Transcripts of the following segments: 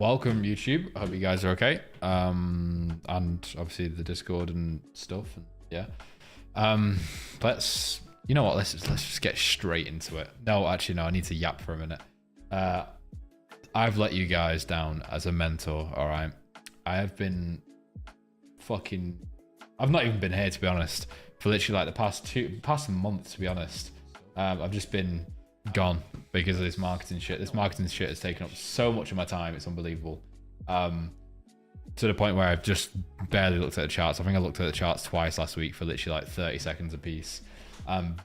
Welcome YouTube. I hope you guys are okay. And obviously the Discord and stuff. And yeah. Let's you know what? Let's just get straight into it. No, actually no. I need to yap for a minute. I've let you guys down as a mentor. All right. I have been fucking. I've not even been here to be honest for literally like the past month to be honest. I've just been gone because of this marketing shit. This marketing shit has taken up so much of my time. It's unbelievable. To the point where I've just barely looked at the charts. I think I looked at the charts twice last week for literally like 30 seconds a piece.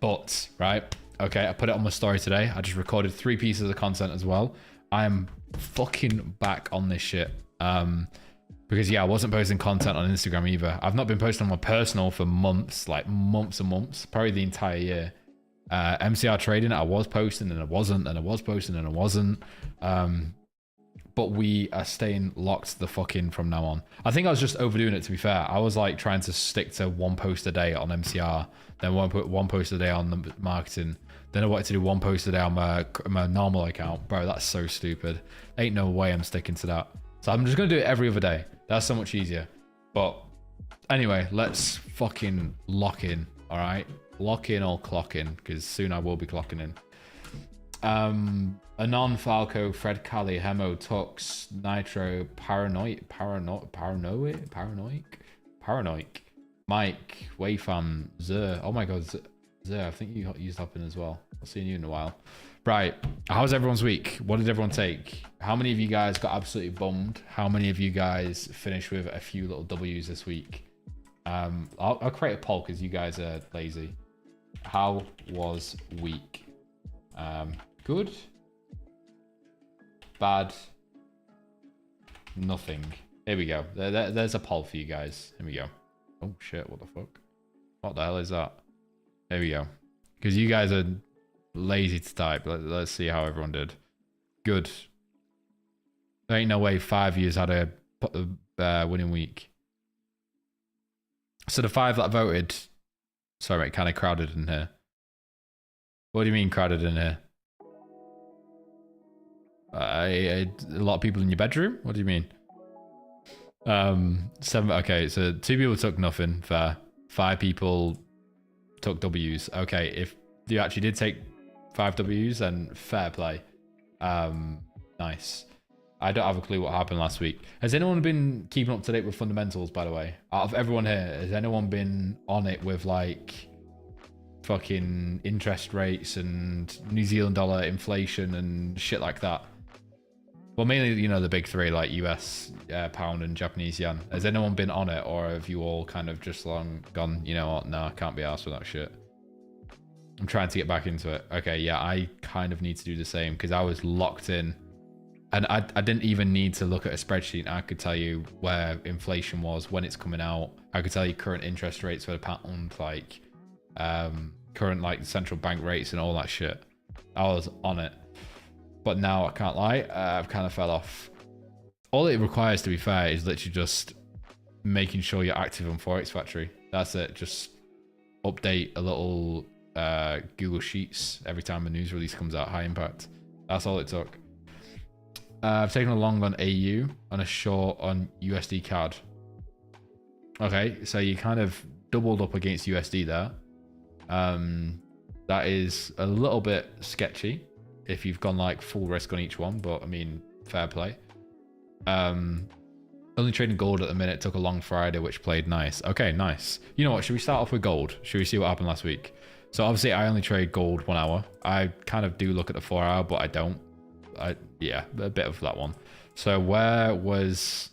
But right, okay, I put it on my story today. I just recorded 3 pieces of content as well. I am fucking back on this shit. Because yeah, I wasn't posting content on Instagram either. I've not been posting on my personal for months, like months and months, probably the entire year. MCR trading, I was posting and I wasn't, and I was posting and I wasn't. But we are staying locked the fuck in from now on. I think I was just overdoing it, to be fair. I was like trying to stick to 1 post a day on MCR, then one post a day on the marketing. Then I wanted to do 1 post a day on my normal account. Bro, that's so stupid. Ain't no way I'm sticking to that. So I'm just gonna do it every other day. That's so much easier. But anyway, let's fucking lock in, all right? Lock in or clock in, because soon I will be clocking in. Anon, Falco, Fred Cali, Hemo, Tux, Nitro, Paranoid, Mike, Wayfam, Zer. Oh my god, Zer, I think you used up in as well. I'll see you in a while. Right, how's everyone's week? What did everyone take? How many of you guys got absolutely bummed? How many of you guys finished with a few little W's this week? I'll create a poll because you guys are lazy. How was week? Good? Bad? Nothing. Here we go. There's a poll for you guys. Here we go. Oh shit, what the fuck? What the hell is that? There we go. Because you guys are lazy to type. Let's see how everyone did. Good. There ain't no way 5 years had a winning week. So the 5 that voted... Sorry, mate, kind of crowded in here. What do you mean crowded in here? A lot of people in your bedroom? What do you mean? 7, okay, so 2 people took nothing, fair. 5 people took W's. Okay, if you actually did take 5 W's, then fair play. Nice. I don't have a clue what happened last week. Has anyone been keeping up to date with fundamentals, by the way? Out of everyone here, has anyone been on it with like fucking interest rates and New Zealand dollar inflation and shit like that? Well, mainly, you know, the big 3 like US pound and Japanese yen. Has anyone been on it, or have you all kind of just long gone, you know what, no, I can't be arsed with that shit? I'm trying to get back into it. Okay, yeah, I kind of need to do the same because I was locked in. And I didn't even need to look at a spreadsheet. I could tell you where inflation was, when it's coming out. I could tell you current interest rates for the pound, like current like central bank rates and all that shit. I was on it. But now I can't lie, I've kind of fell off. All it requires, to be fair, is literally just making sure you're active on Forex Factory. That's it. Just update a little Google Sheets every time a news release comes out, high impact. That's all it took. I've taken a long on AU and a short on USD CAD. Okay, so you kind of doubled up against USD there. That is a little bit sketchy if you've gone like full risk on each one, but I mean, fair play. Only trading gold at the minute, took a long Friday, which played nice. Okay, nice. You know what, should we start off with gold? Should we see what happened last week? So obviously I only trade gold 1 hour. I kind of do look at the 4 hour, but I don't. Yeah, a bit of that one. So where was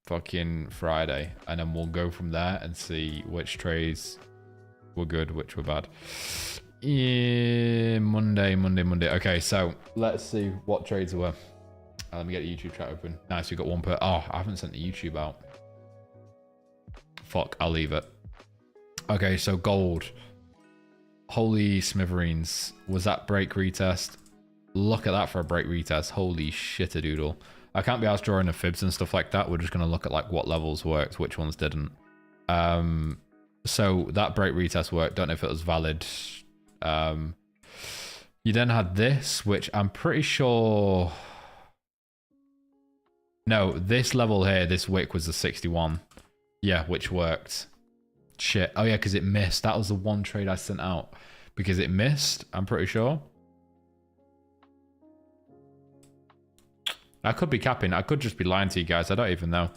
fucking Friday? And then we'll go from there and see which trades were good, which were bad. Yeah, Monday. Okay, so let's see what trades were. Let me get the YouTube chat open. Nice, we got 1 per. Oh, I haven't sent the YouTube out. Fuck, I'll leave it. Okay, so gold. Holy smithereens. Was that break retest? Look at that for a break retest. Holy shit a doodle. I can't be asked drawing the fibs and stuff like that. We're just going to look at like what levels worked, which ones didn't. So that break retest worked. Don't know if it was valid. You then had this, which I'm pretty sure No, this level here, this wick was a 61. Yeah, which worked. Shit. Oh yeah, because it missed. That was the one trade I sent out. Because it missed, I'm pretty sure. I could be capping. I could just be lying to you guys. I don't even know.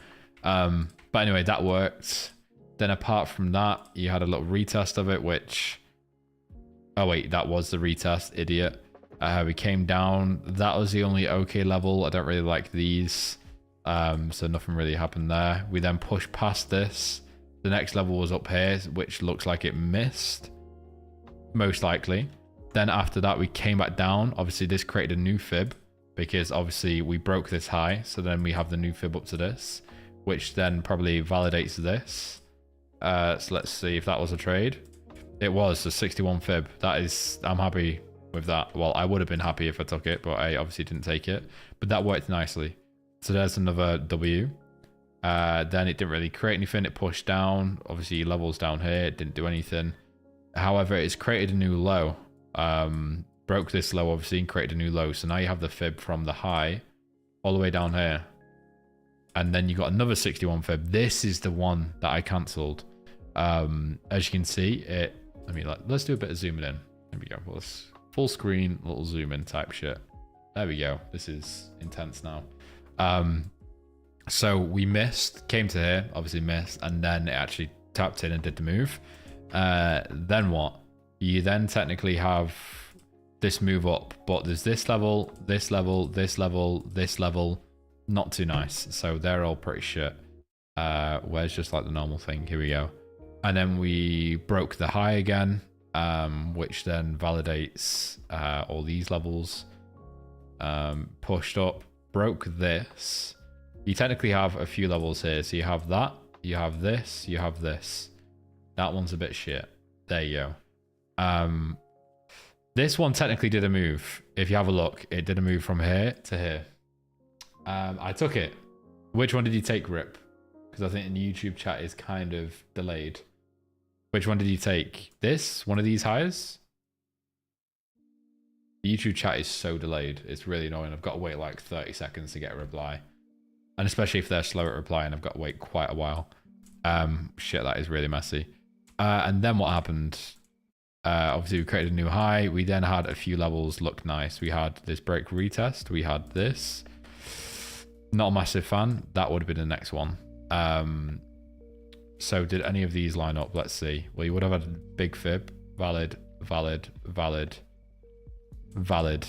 But anyway, that worked. Then apart from that, you had a little retest of it, which... Oh wait, that was the retest, idiot. We came down. That was the only okay level. I don't really like these. So nothing really happened there. We then pushed past this. The next level was up here, which looks like it missed. Most likely. Then after that, we came back down. Obviously, this created a new fib because obviously we broke this high. So then we have the new fib up to this, which then probably validates this. So let's see if that was a trade. It was a 61 fib. That is, I'm happy with that. Well, I would have been happy if I took it, but I obviously didn't take it. But that worked nicely. So there's another W. Then it didn't really create anything. It pushed down. Obviously, levels down here. It didn't do anything. However, it's created a new low. Broke this low, obviously, and created a new low. So now you have the fib from the high all the way down here. And then you got another 61 fib. This is the one that I cancelled. As you can see, let's do a bit of zooming in. There we go. Let's full screen, little zoom in type shit. There we go. This is intense now. So we missed, came to here, obviously missed, and then it actually tapped in and did the move. Then what? You then technically have this move up, but there's this level, this level, this level, this level. Not too nice. So they're all pretty shit. Where's just like the normal thing? Here we go. And then we broke the high again, which then validates all these levels. Pushed up, broke this. You technically have a few levels here. So you have that, you have this, you have this. That one's a bit shit. There you go. This one technically did a move. If you have a look, it did a move from here to here. I took it. Which one did you take, Rip? Because I think in the YouTube chat is kind of delayed. Which one did you take? This? One of these highs? The YouTube chat is so delayed. It's really annoying. I've got to wait like 30 seconds to get a reply. And especially if they're slow at replying, I've got to wait quite a while. Shit, that is really messy. And then what happened? Obviously, we created a new high. We then had a few levels look nice. We had this break retest. We had this. Not a massive fan. That would have been the next one. So did any of these line up? Let's see. Well, you would have had a big fib. Valid, valid, valid, valid.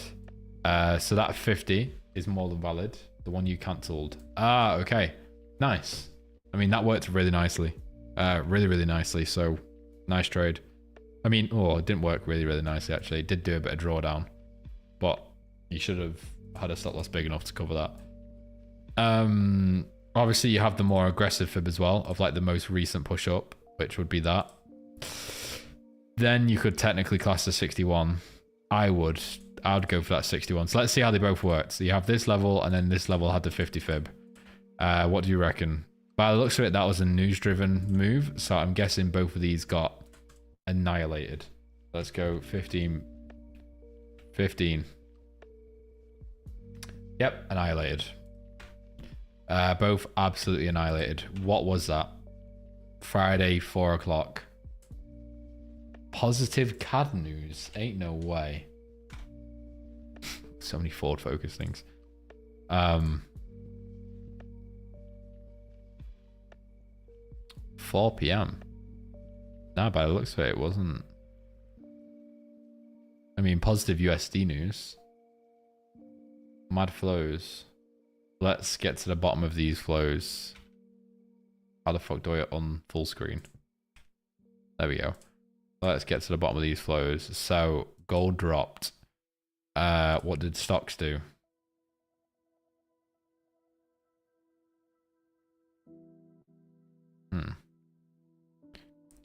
So that 50 is more than valid. The one you cancelled. Ah, okay. Nice. I mean, that worked really nicely. Really, really nicely. So nice trade. I mean, it didn't work really, really nicely, actually. It did do a bit of drawdown. But you should have had a stop loss big enough to cover that. Obviously you have the more aggressive fib as well of like the most recent push up, which would be that. Then you could technically class the 61. I'd go for that 61. So let's see how they both worked. So you have this level and then this level had the 50 fib. What do you reckon? By the looks of it, that was a news driven move. So I'm guessing both of these got annihilated. Let's go 15. 15. Yep, annihilated. Both absolutely annihilated. What was that? Friday, 4 o'clock. Positive CAD news. Ain't no way. So many forward focus things. 4 p.m. Nah, by the looks of it, it wasn't. I mean, positive USD news. Mad flows. Let's get to the bottom of these flows. How the fuck do I on full screen? There we go. Let's get to the bottom of these flows. So gold dropped. What did stocks do?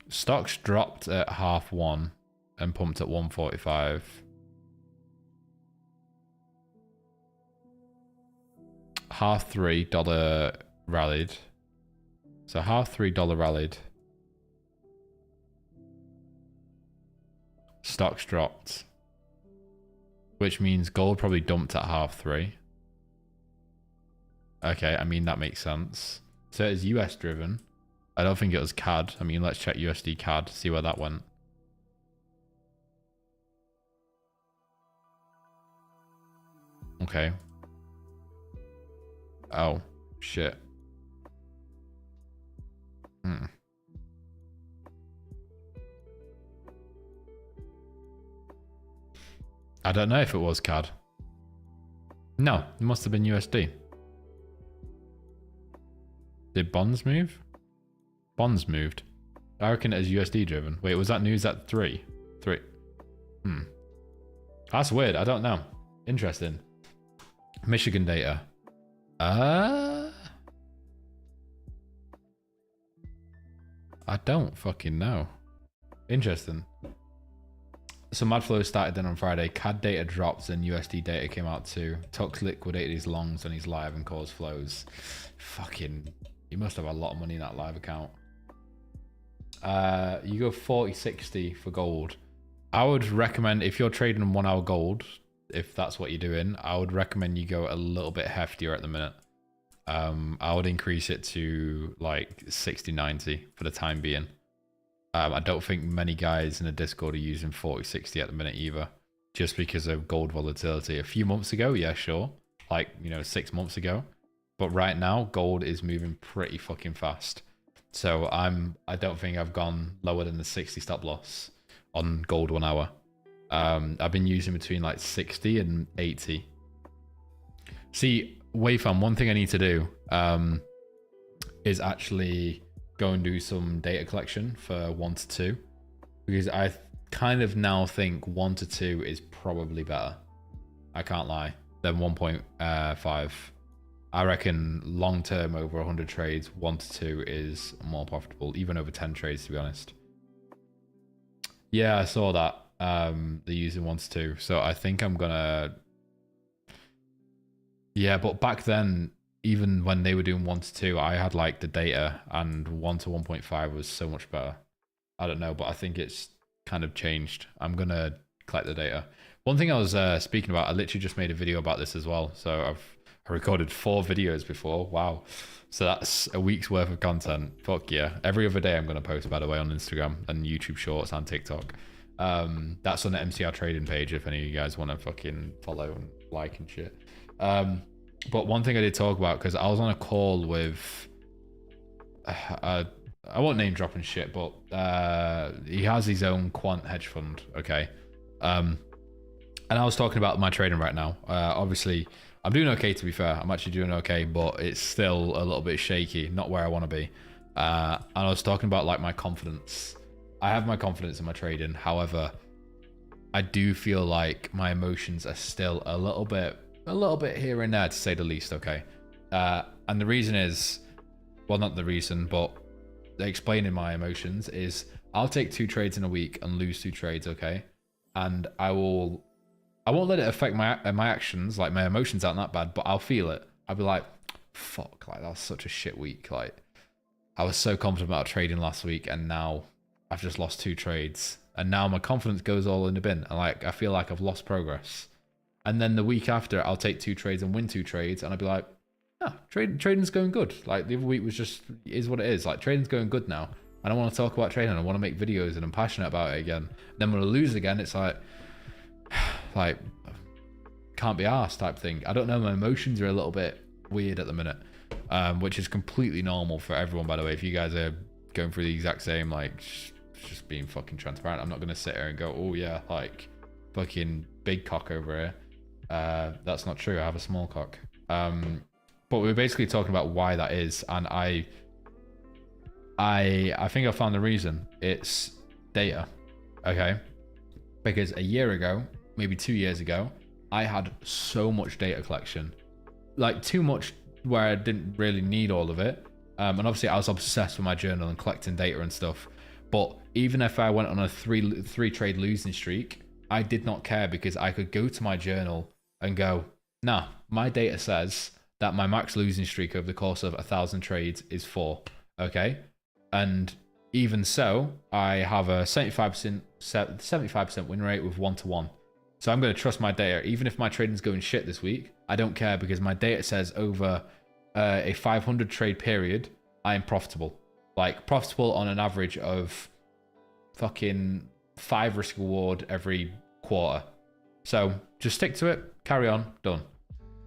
Stocks dropped at 1:30 and pumped at 1:45. $3 rallied. So $3 rallied. Stocks dropped. Which means gold probably dumped at 3:30. Okay, I mean, that makes sense. So it's US driven. I don't think it was CAD. I mean, let's check USD CAD, see where that went. Okay. Oh, shit. I don't know if it was CAD. No, it must have been USD. Did bonds move? Bonds moved. I reckon it is USD driven. Wait, was that news at 3? 3. That's weird. I don't know. Interesting. Michigan data. I don't fucking know. Interesting. So mad flow started then on Friday. CAD data dropped and USD data came out too. Tux liquidated his longs and he's live and caused flows. Fucking, you must have a lot of money in that live account. You go 40-60 for gold. I would recommend, if you're trading 1 hour gold, if that's what you're doing, I would recommend you go a little bit heftier at the minute. I would increase it to like 60-90 for the time being. I don't think many guys in the Discord are using 40-60 at the minute either, just because of gold volatility. A few months ago, yeah, sure, like 6 months ago, but right now gold is moving pretty fucking fast. So I don't think I've gone lower than the 60 stop loss on gold 1 hour. I've been using between like 60 and 80. See, Wayfam, one thing I need to do is actually go and do some data collection for 1 to 2, because I kind of now think 1 to 2 is probably better, I can't lie, than 1.5. I reckon long term over 100 trades, 1 to 2 is more profitable, even over 10 trades, to be honest. Yeah, I saw that. They're using 1 to 2, so I think I'm gonna. Yeah, but back then, even when they were doing 1 to 2, I had like the data, and 1 to 1.5 was so much better. I don't know, but I think it's kind of changed. I'm gonna collect the data. One thing I was speaking about, I literally just made a video about this as well. So I recorded 4 videos before. Wow. So that's a week's worth of content. Fuck yeah. Every other day I'm gonna post, by the way, on Instagram and YouTube Shorts and TikTok. That's on the MCR trading page if any of you guys want to fucking follow and like and shit. But one thing I did talk about, because I was on a call with I won't name drop and shit, but he has his own quant hedge fund, okay? And I was talking about my trading right now. Obviously I'm doing okay, to be fair. I'm actually doing okay, but it's still a little bit shaky, not where I want to be. And I was talking about like my confidence. I have my confidence in my trading. However, I do feel like my emotions are still a little bit here and there, to say the least, okay? And the reason is, well, not the reason, but explaining my emotions is I'll take 2 trades in a week and lose 2 trades, okay? And I won't let it affect my actions, like my emotions aren't that bad, but I'll feel it. I'll be like, fuck, like that was such a shit week. Like I was so confident about trading last week, and now I've just lost 2 trades, and now my confidence goes all in the bin, and like I feel like I've lost progress. And then the week after, I'll take 2 trades and win 2 trades, and I'll be like, oh, trading's going good. Like the other week was just, is what it is. Like trading's going good now. I don't want to talk about trading. I want to make videos and I'm passionate about it again. Then when I lose again, it's like can't be arsed type thing. I don't know. My emotions are a little bit weird at the minute, which is completely normal for everyone, by the way. If you guys are going through the exact same, like just being fucking transparent, I'm not going to sit here and go, oh yeah, like fucking big cock over here. That's not true. I have a small cock. But we're basically talking about why that is, and I think I found the reason. It's data, okay? Because a year ago, maybe 2 years ago, I had so much data collection, like too much where I didn't really need all of it. And obviously I was obsessed with my journal and collecting data and stuff. But even if I went on a three trade losing streak, I did not care, because I could go to my journal and go, nah, my data says that my max losing streak over the course of 1,000 trades is 4, okay? And even so, I have a 75% win rate with 1-to-1. So I'm going to trust my data. Even if my trading's going shit this week, I don't care, because my data says over a 500 trade period, I am profitable. Like profitable on an average of fucking 5 risk reward every quarter. So just stick to it, carry on, done.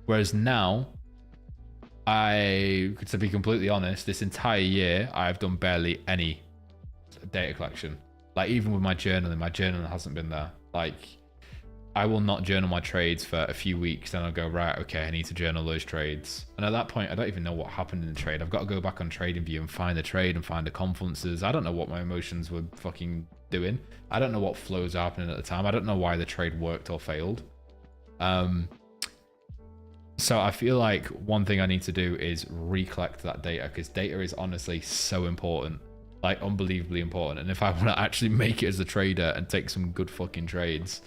Whereas now, to be completely honest, this entire year, I've done barely any data collection. Like even with my journaling hasn't been there. Like I will not journal my trades for a few weeks, then I'll go, right, okay, I need to journal those trades. And at that point, I don't even know what happened in the trade. I've got to go back on TradingView and find the trade and find the confluences. I don't know what my emotions were fucking doing. I don't know what flows are happening at the time. I don't know why the trade worked or failed. So I feel like one thing I need to do is recollect that data, because data is honestly so important, like unbelievably important. And if I want to actually make it as a trader and take some good fucking trades,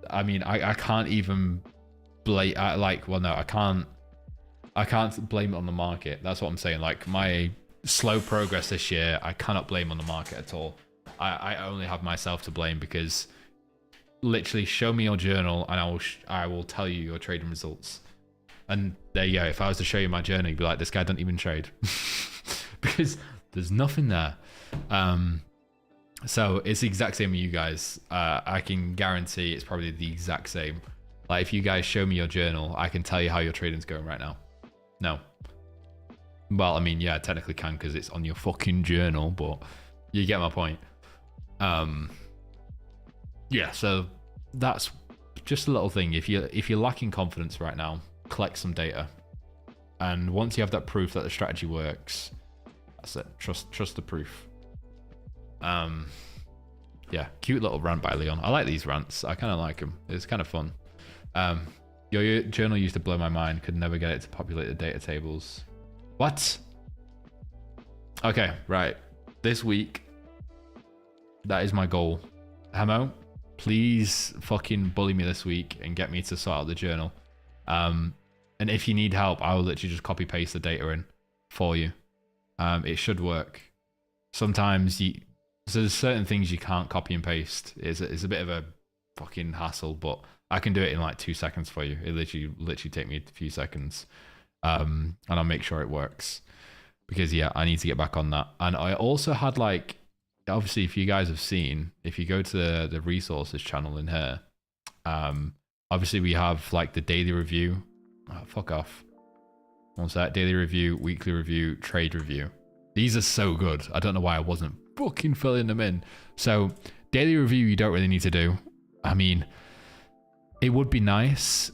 I mean, I can't even blame, I can't blame it on the market. That's what I'm saying. Like my slow progress this year, I cannot blame on the market at all. I only have myself to blame, because literally show me your journal and I will tell you your trading results. And there you go. If I was to show you my journal, you'd be like, this guy don't even trade. Because there's nothing there. So it's the exact same with you guys. I can guarantee it's probably the exact same. Like if you guys show me your journal, I can tell you how your trading's going right now. No. Well, I mean, yeah, I technically can, because it's on your fucking journal, but you get my point. Yeah, so that's just a little thing. If you're lacking confidence right now, collect some data. And once you have that proof that the strategy works, that's it. Trust the proof. Yeah, cute little rant by Leon. I like these rants. I kind of like them. It's kind of fun. Your journal used to blow my mind. Could never get it to populate the data tables. What? Okay, right. This week, that is my goal. Hamo, please fucking bully me this week and get me to sort out the journal. And if you need help, I will literally just copy paste the data in for you. It should work. Sometimes so there's certain things you can't copy and paste. It's a bit of a fucking hassle, but I can do it in like 2 seconds for you. It literally take me a few seconds. And I'll make sure it works, because yeah, I need to get back on that. And I also had like, obviously if you guys have seen, if you go to the resources channel in here, obviously we have like the daily review. Oh, fuck off. What's that? Daily review, weekly review, trade review. These are so good. I don't know why I wasn't fucking filling them in. So daily review, you don't really need to do. I mean, it would be nice,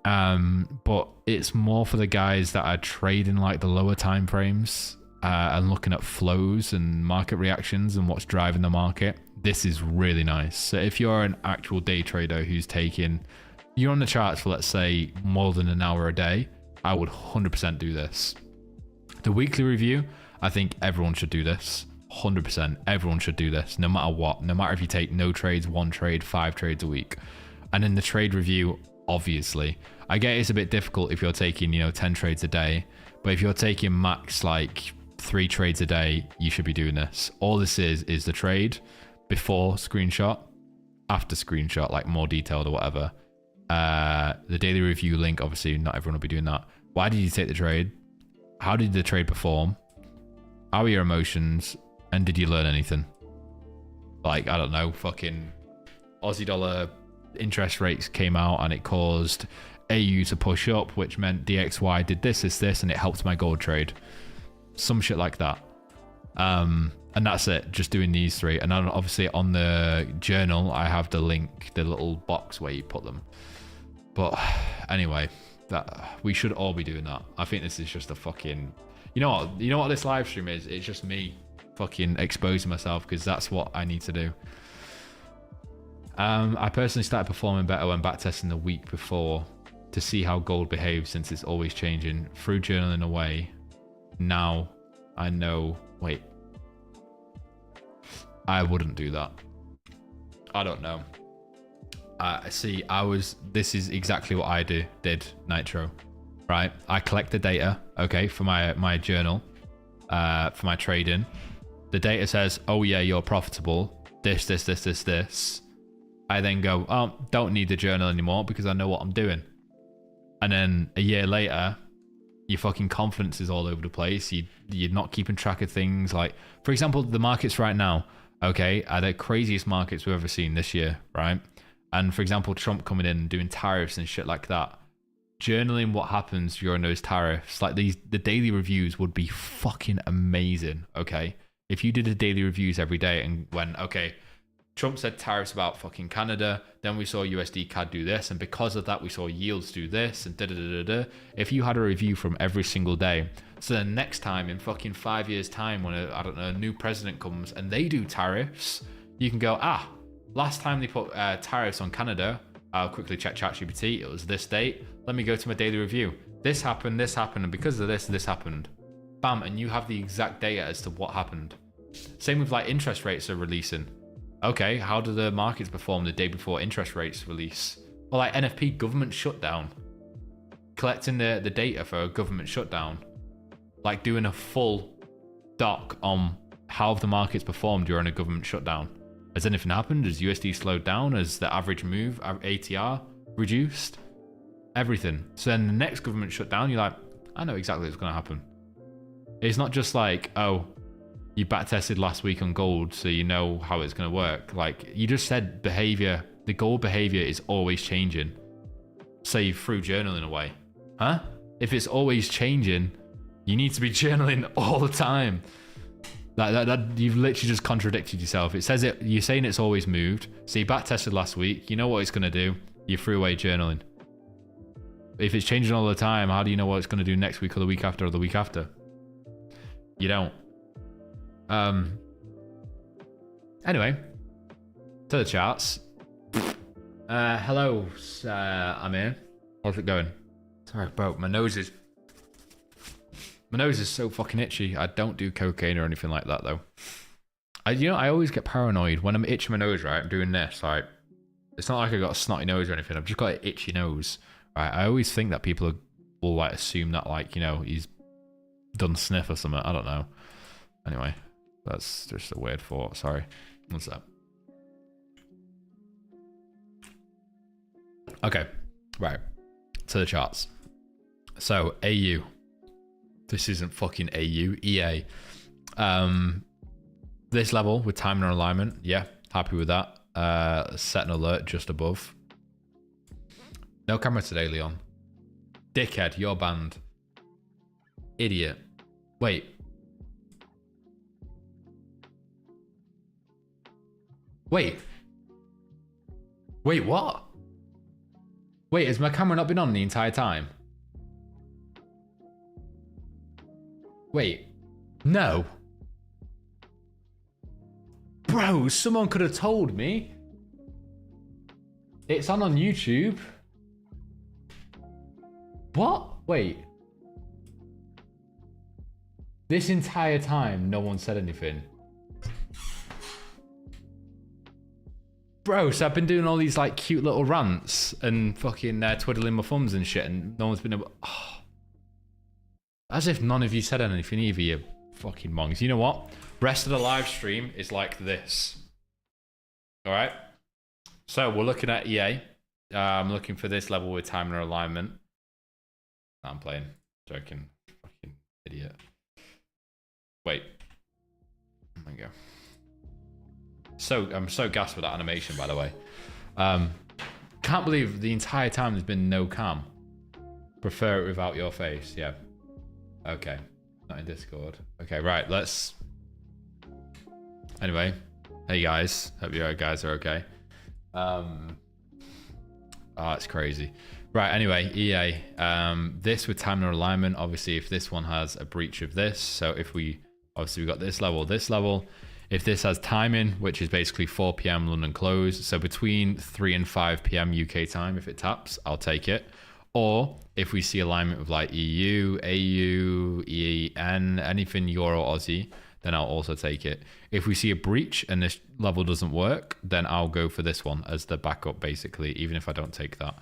but it's more for the guys that are trading like the lower time frames and looking at flows and market reactions and what's driving the market. This is really nice. So if you're an actual day trader who's you're on the charts for, let's say, more than an hour a day, I would 100% do this. The weekly review, I think everyone should do this. 100%. Everyone should do this, no matter what. No matter if you take no trades, 1 trade, 5 trades a week. And in the trade review, obviously, I get it's a bit difficult if you're taking, 10 trades a day. But if you're taking max like 3 trades a day, you should be doing this. All this is the trade before screenshot, after screenshot, like more detailed or whatever. The daily review link, obviously not everyone will be doing that. Why did you take the trade? How did the trade perform? How are your emotions? And did you learn anything? Like, I don't know, fucking Aussie dollar interest rates came out and it caused AU to push up, which meant DXY did this, and it helped my gold trade. Some shit like that. And that's it, just doing these 3. And then obviously on the journal, I have the link, the little box where you put them. But anyway, that we should all be doing that. I think this is just a fucking, you know what this live stream is? It's just me fucking exposing myself, because that's what I need to do. I personally started performing better when backtesting the week before to see how gold behaves, since it's always changing. Through journaling away, now I know. Wait, I wouldn't do that. I don't know. See, this is exactly what I did, Nitro, right? I collect the data, okay, for my journal, for my trading. The data says, oh yeah, you're profitable. This. I then go, oh, don't need the journal anymore because I know what I'm doing. And then a year later, Your fucking confidence is all over the place. You're not keeping track of things. Like, for example, the markets right now, okay, are the craziest markets we've ever seen this year, right? And for example, Trump coming in and doing tariffs and shit like that. Journaling what happens during those tariffs, like the daily reviews would be fucking amazing, okay? If you did the daily reviews every day and went, okay, Trump said tariffs about fucking Canada, then we saw USD CAD do this, and because of that we saw yields do this, and da-da-da-da-da. If you had a review from every single day, so then next time in fucking 5 years time when a new president comes and they do tariffs, you can go, last time they put tariffs on Canada, I'll quickly check ChatGPT, it was this date, let me go to my daily review. This happened, and because of this happened. Bam, and you have the exact data as to what happened. Same with like interest rates are releasing. Okay, how do the markets perform the day before interest rates release? Well, like NFP, government shutdown. Collecting the data for a government shutdown. Like doing a full doc on how the markets performed during a government shutdown. Has anything happened? Has USD slowed down? Has the average move, ATR, reduced? Everything. So then the next government shutdown, you're like, I know exactly what's going to happen. It's not just like, oh, you backtested last week on gold, so you know how it's going to work. Like, you just said behavior, the gold behavior is always changing. Say through journaling away. Huh? If it's always changing, you need to be journaling all the time. That you've literally just contradicted yourself. It says it, you're saying it's always moved. So you backtested last week, you know what it's going to do. You threw away journaling. If it's changing all the time, how do you know what it's going to do next week or the week after or the week after? You don't. Anyway, to the charts. Hello, Amir. How's it going? Sorry, bro. My nose is so fucking itchy. I don't do cocaine or anything like that though. I always get paranoid when I'm itching my nose. Right, I'm doing this. Like, it's not like I got a snotty nose or anything. I've just got an itchy nose. Right. I always think that people will like assume that like, you know, he's done sniff or something. I don't know. Anyway. That's just a weird thought. Sorry. What's that? Okay. Right. To the charts. So, AU. This isn't fucking AU. EA. This level with timing and alignment. Yeah. Happy with that. Set an alert just above. No camera today, Leon. Dickhead. You're banned. Idiot. Wait. Wait, what? Wait, has my camera not been on the entire time? Wait, no. Bro, someone could have told me. It's on YouTube. What? Wait. This entire time, no one said anything. Bro, so I've been doing all these like cute little rants and fucking twiddling my thumbs and shit, and no one's been able. Oh. As if none of you said anything either, you fucking monks. You know what? Rest of the live stream is like this. All right. So we're looking at EA. I'm looking for this level with timing or alignment. I'm playing. Joking. Fucking idiot. Wait. There we go. So I'm so gassed with that animation, by the way. Can't believe the entire time there's been no cam. Prefer it without your face. Yeah. Okay. Not in Discord. Okay, right. Let's. Anyway, hey guys. Hope you guys are okay. Oh, it's crazy. Right. Anyway, EA. This with timing or alignment. Obviously, if this one has a breach of this, so if we obviously we got this level. If this has timing, which is basically 4 p.m. London close, so between 3 and 5 p.m. UK time, if it taps, I'll take it. Or if we see alignment with like EU, AU, EN, anything Euro, Aussie, then I'll also take it. If we see a breach and this level doesn't work, then I'll go for this one as the backup, basically, even if I don't take that.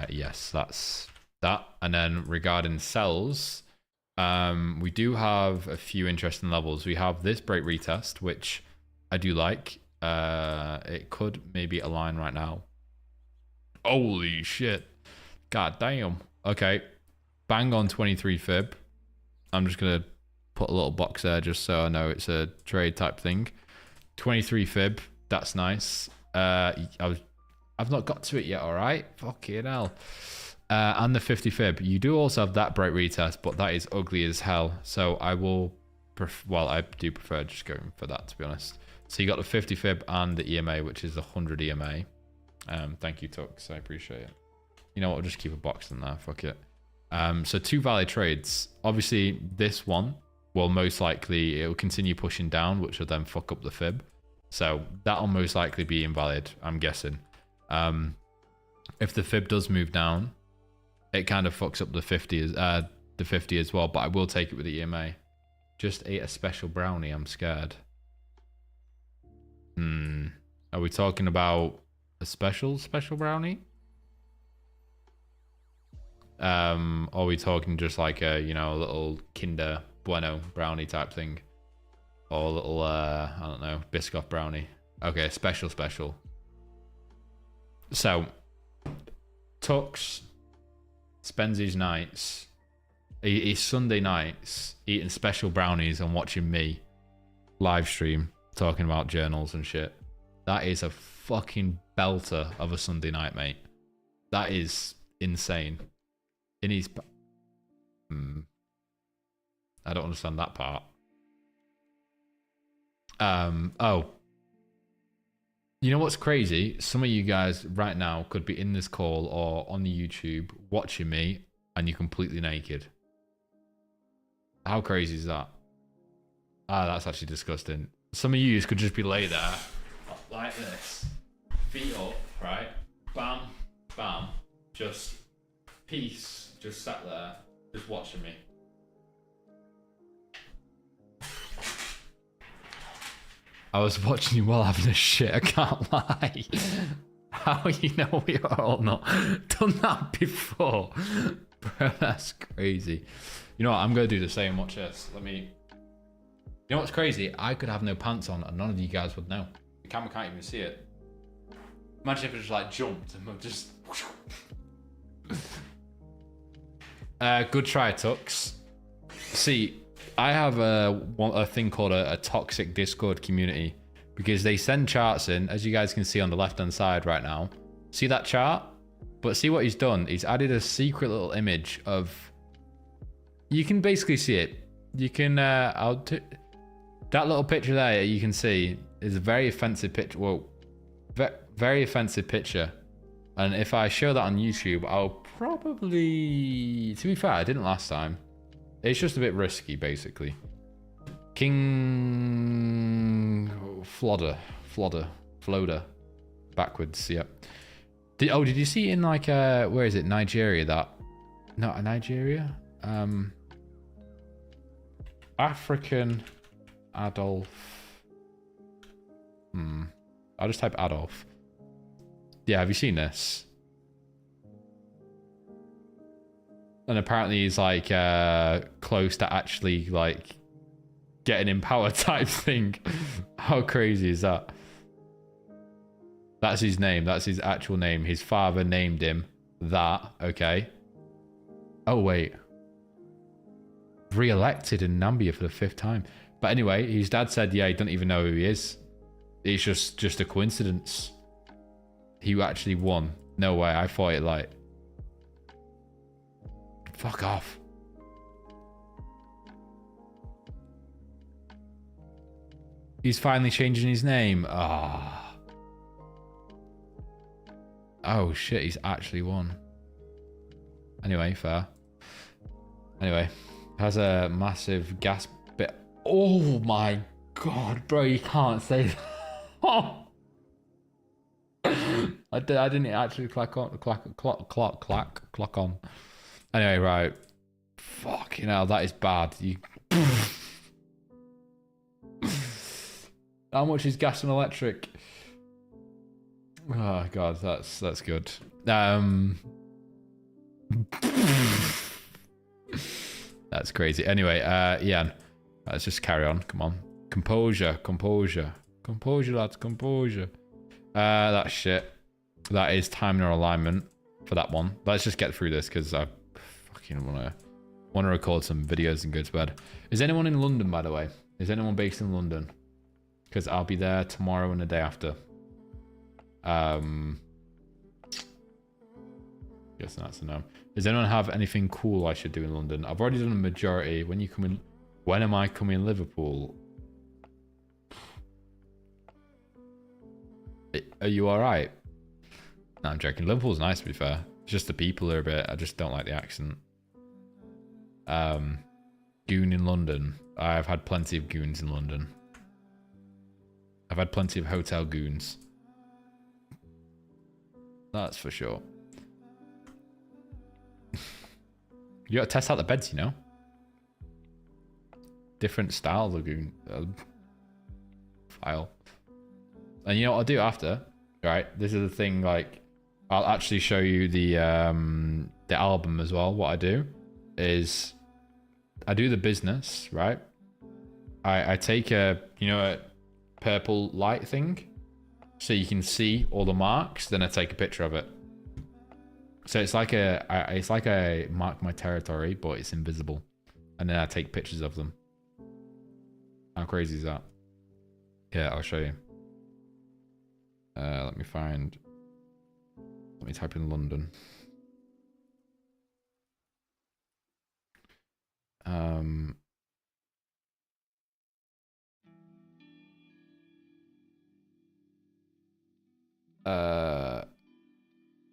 Yes, that's that. And then regarding sells, we do have a few interesting levels. We have this break retest, which I do like. It could maybe align right now. Holy shit. God damn. Okay. bang on 23 fib. I'm just gonna put a little box there just so I know it's a trade type thing. 23 fib, that's nice. I've not got to it yet, all right? Fucking hell. And the 50 fib. You do also have that bright retest, but that is ugly as hell. So I will, well, I do prefer just going for that, to be honest. So you got the 50 fib and the EMA, which is the 100 EMA. Thank you, Tux. I appreciate it. You know what? I'll just keep a box in there. Fuck it. So 2 valid trades. Obviously, this one will most likely, it will continue pushing down, which will then fuck up the fib. So that'll most likely be invalid, I'm guessing. If the fib does move down, it kind of fucks up the 50 as well, but I will take it with the EMA. Just ate a special brownie, I'm scared. Are we talking about a special brownie? Or are we talking just like a, you know, a little Kinder Bueno brownie type thing? Or a little, I don't know, Biscoff brownie. Okay, special. So, Tux spends his nights, his Sunday nights, eating special brownies and watching me live stream talking about journals and shit. That is a fucking belter of a Sunday night, mate. That is insane. In his... I don't understand that part. Oh. You know what's crazy? Some of you guys right now could be in this call or on the YouTube watching me and you're completely naked. How crazy is that? Ah, that's actually disgusting. Some of you could just be laid there like this. Feet up, right? Bam, bam. Just peace. Just sat there, just watching me. I was watching you while having a shit, I can't lie. How you know we are all not done that before? Bro, that's crazy. You know what, I'm going to do the same, watch this. Let me... You know what's crazy? I could have no pants on and none of you guys would know. The camera can't even see it. Imagine if it just like jumped and I'm just... good try, Tux. See, I have a thing called a toxic Discord community because they send charts in, as you guys can see on the left hand side right now. See that chart? But see what he's done? He's added a secret little image of... You can basically see it. You can... that little picture there you can see is a very offensive picture. Well, very offensive picture. And if I show that on YouTube, I'll probably... To be fair, I didn't last time. It's just a bit risky, basically. King... Flodder. Backwards, yep. Did you see in like, where is it? Nigeria, that... Not Nigeria? African Adolf... I'll just type Adolf. Yeah, have you seen this? And apparently he's like close to actually like getting in power type thing. How crazy is that? That's his name. That's his actual name. His father named him that. Okay. Oh, wait. Re-elected in Nambia for the 5th time. But anyway, his dad said, yeah, he doesn't even know who he is. It's just a coincidence. He actually won. No way. I thought it like... Fuck off. He's finally changing his name. Ah. Oh shit, he's actually won. Anyway, fair. Anyway, has a massive gas bit. Oh my god, bro, you can't say that. I didn't actually clock on. Anyway, right. Fucking hell, that is bad. You... How much is gas and electric? Oh god, that's good. That's crazy. Anyway, Ian, let's just carry on. Come on. Composure, lads, composure. That's shit. That is timing or alignment for that one. Let's just get through this because I fucking wanna record some videos and go to bed. Is anyone in London, by the way? Is anyone based in London? Because I'll be there tomorrow and the day after. Guess that's a no. Does anyone have anything cool I should do in London? I've already done a majority. When am I coming in Liverpool? Are you alright? No, I'm joking. Liverpool's nice, to be fair. It's just the people are a bit... I just don't like the accent. Goon in London. I've had plenty of goons in London. I've had plenty of hotel goons. That's for sure. You gotta test out the beds, you know? Different styles of goon. File. And you know what I'll do after? Right, this is the thing, like... I'll actually show you the album as well. What I do is... I do the business, right? I take a, you know, a purple light thing, so you can see all the marks. Then I take a picture of it. So it's like a mark my territory, but it's invisible. And then I take pictures of them. How crazy is that? Yeah, I'll show you. Let me type in London.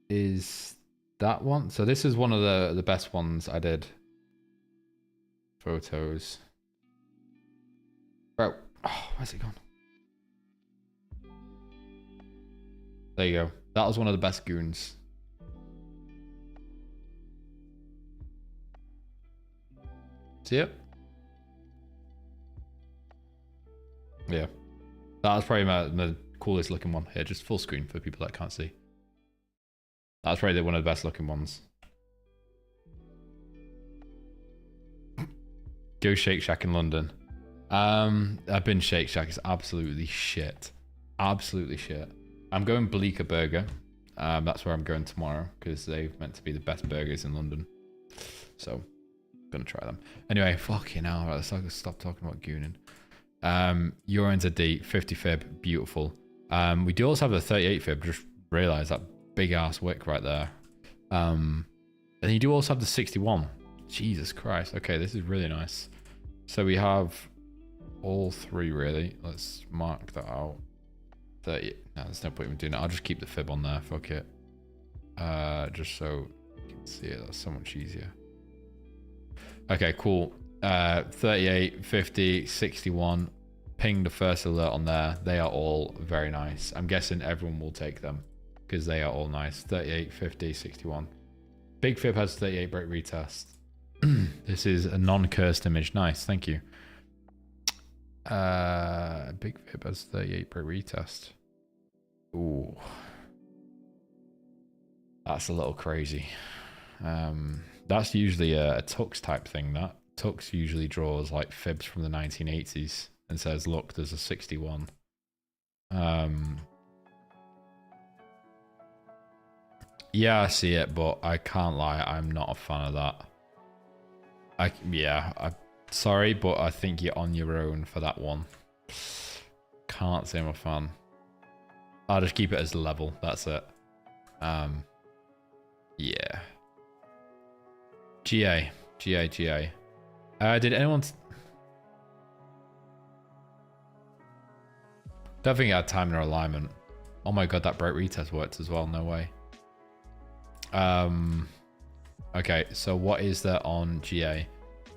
Is that one? So this is one of the best ones I did. Photos. Bro, oh, where's it gone? There you go. That was one of the best goons. See it? Yeah. That was probably my coolest looking one. Here, just full screen for people that can't see. That's probably one of the best looking ones. Go Shake Shack in London. I've been Shake Shack. It's absolutely shit. Absolutely shit. I'm going Bleecker Burger. That's where I'm going tomorrow because they've meant to be the best burgers in London. So, I'm gonna try them. Anyway, fucking hell. Right, let's stop talking about gooning. Urines a D, 50 fib, beautiful. We do also have a 38 fib. Just realised that big ass wick right there. And you do also have the 61. Jesus Christ. Okay, this is really nice. So we have all three really. Let's mark that out. 30. No, there's no point in doing it. I'll just keep the fib on there. Fuck it. Just so you can see it. That's so much easier. Okay, cool. 38, 50, 61. Ping the first alert on there. They are all very nice. I'm guessing everyone will take them because they are all nice. 38, 50, 61. Big Fib has 38 break retest. This is a non-cursed image. Nice, thank you. Big Fib has 38 break retest. Ooh. That's a little crazy. That's usually a Tux type thing. That Tux usually draws like fibs from the 1980s and says, look, there's a 61. Yeah, I see it, but I can't lie, I'm not a fan of that. I'm sorry, but I think you're on your own for that one. Can't say I'm a fan. I'll just keep it as level, that's it. Yeah. GA. Did anyone... Don't think I had time nor alignment. Oh my god, that bright retest worked as well, no way. Okay, so what is there on GA?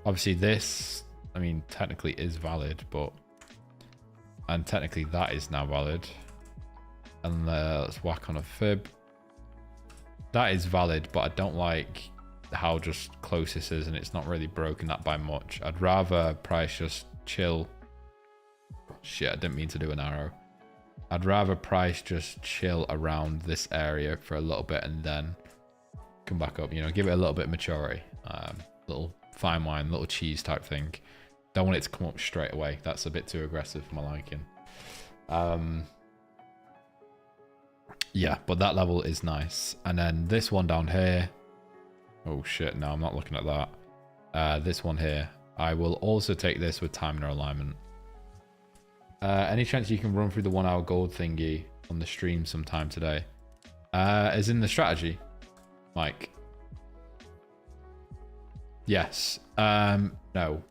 Obviously this, I mean, technically is valid, but... And technically that is now valid. And let's whack on a fib. That is valid, but I don't like how just close this is, and it's not really broken that by much. I'd rather price just chill. Shit, I didn't mean to do an arrow. I'd rather price just chill around this area for a little bit and then come back up, you know, give it a little bit of maturity. Little fine wine, little cheese type thing. Don't want it to come up straight away. That's a bit too aggressive for my liking. Yeah, but that level is nice. And then this one down here, Oh shit, no, I'm not looking at that. This one here. I will also take this with timing or alignment. Any chance you can run through the 1 hour gold thingy on the stream sometime today? As in the strategy? Like, yes. No.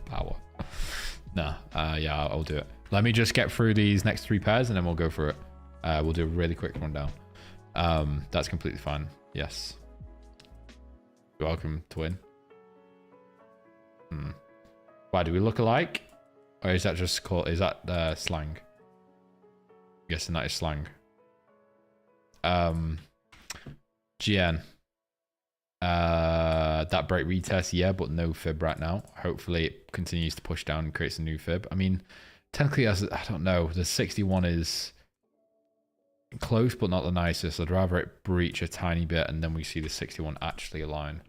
Power. Nah. Yeah, I'll do it. Let me just get through these next 3 pairs and then we'll go through it. We'll do a really quick rundown. That's completely fine. Yes. You're welcome, twin. Why, do we look alike? Or is that just called, is that slang? I'm guessing that is slang. GN. That break retest, yeah, but no fib right now. Hopefully it continues to push down and creates a new fib. I mean, technically, I don't know. The 61 is close, but not the nicest. I'd rather it breach a tiny bit and then we see the 61 actually align.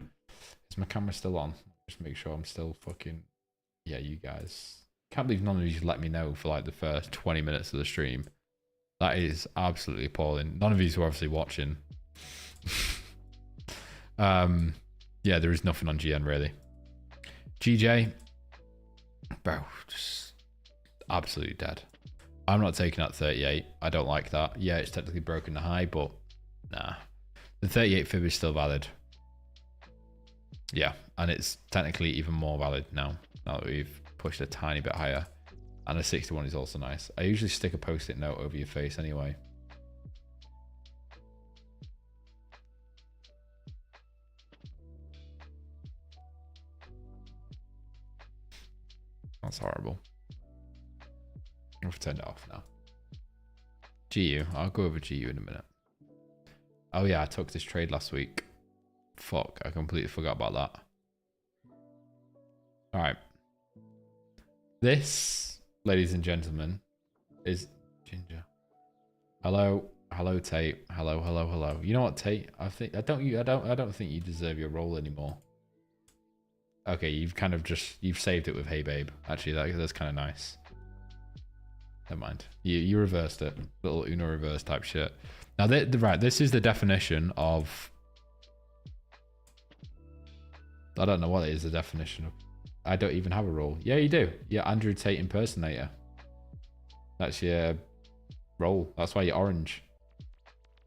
Is my camera still on? Just make sure I'm still fucking... Yeah, you guys. Can't believe none of you let me know for like the first 20 minutes of the stream. That is absolutely appalling. None of you were obviously watching. Yeah, there is nothing on GN really. GJ, bro, just absolutely dead. I'm not taking out 38. I don't like that. Yeah, it's technically broken the high, but nah. The 38 fib is still valid. Yeah, and it's technically even more valid now that we've pushed a tiny bit higher. And the 61 is also nice. I usually stick a post-it note over your face anyway. That's horrible. I've turned it off now. GU. I'll go over GU in a minute. Oh yeah, I took this trade last week. Fuck, I completely forgot about that. Alright. This, ladies and gentlemen, is Ginger. Hello. Hello, Tate. Hello, hello, hello. You know what, Tate? I don't think you deserve your role anymore. Okay, you've kind of just, you've saved it with Hey Babe. Actually, that's kind of nice. Never mind. You reversed it. Little Uno reverse type shit. Now, right, this is the definition of... I don't know what it is, the definition of... I don't even have a role. Yeah, you do. You're Andrew Tate impersonator. That's your role. That's why you're orange.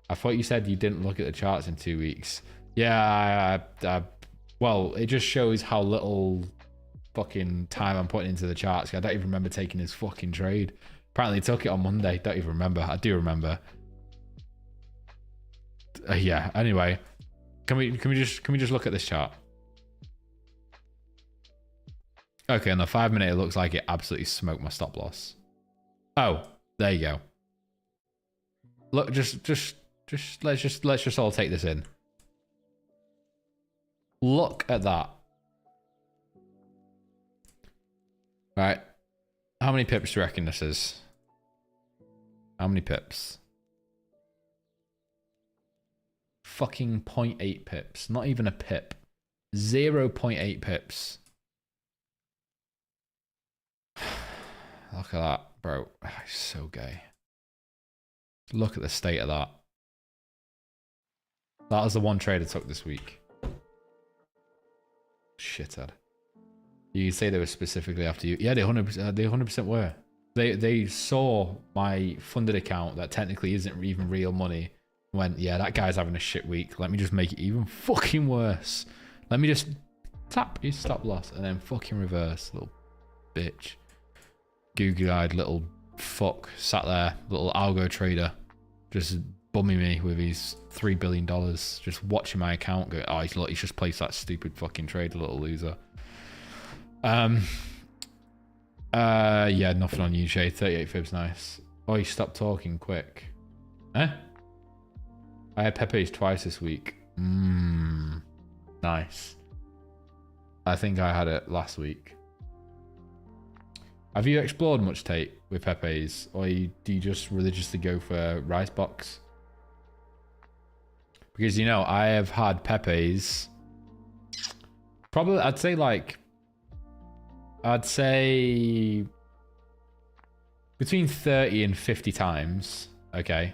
I thought you said you didn't look at the charts in 2 weeks. Yeah, well, it just shows how little fucking time I'm putting into the charts. I don't even remember taking his fucking trade. Apparently, he took it on Monday. Don't even remember. I do remember. Yeah. Anyway, can we just look at this chart? Okay, on the 5 minute, it looks like it absolutely smoked my stop loss. Oh, there you go. Look, let's just all take this in. Look at that. Right. How many pips do you reckon this is? How many pips? Fucking 0.8 pips. Not even a pip. 0.8 pips. Look at that, bro. It's so gay. Look at the state of that. That was the one trade I took this week. Shithead. You say they were specifically after you. Yeah, they 100% were. They saw my funded account that technically isn't even real money. Went, yeah, that guy's having a shit week. Let me just make it even fucking worse. Let me just tap his stop loss and then fucking reverse, little bitch. Googly-eyed little fuck sat there, little algo trader, just bumming me with his $3 billion, just watching my account go, oh, he's just placed that stupid fucking trade, little loser. Yeah, nothing on you, Shay. 38 fibs, nice. Oh, you stopped talking quick. Eh? I had Pepe's twice this week. Nice. I think I had it last week. Have you explored much, Tate, with Pepe's? Or do you just religiously go for rice box? Because, you know, I have had Pepe's probably, I'd say between 30 and 50 times. Okay.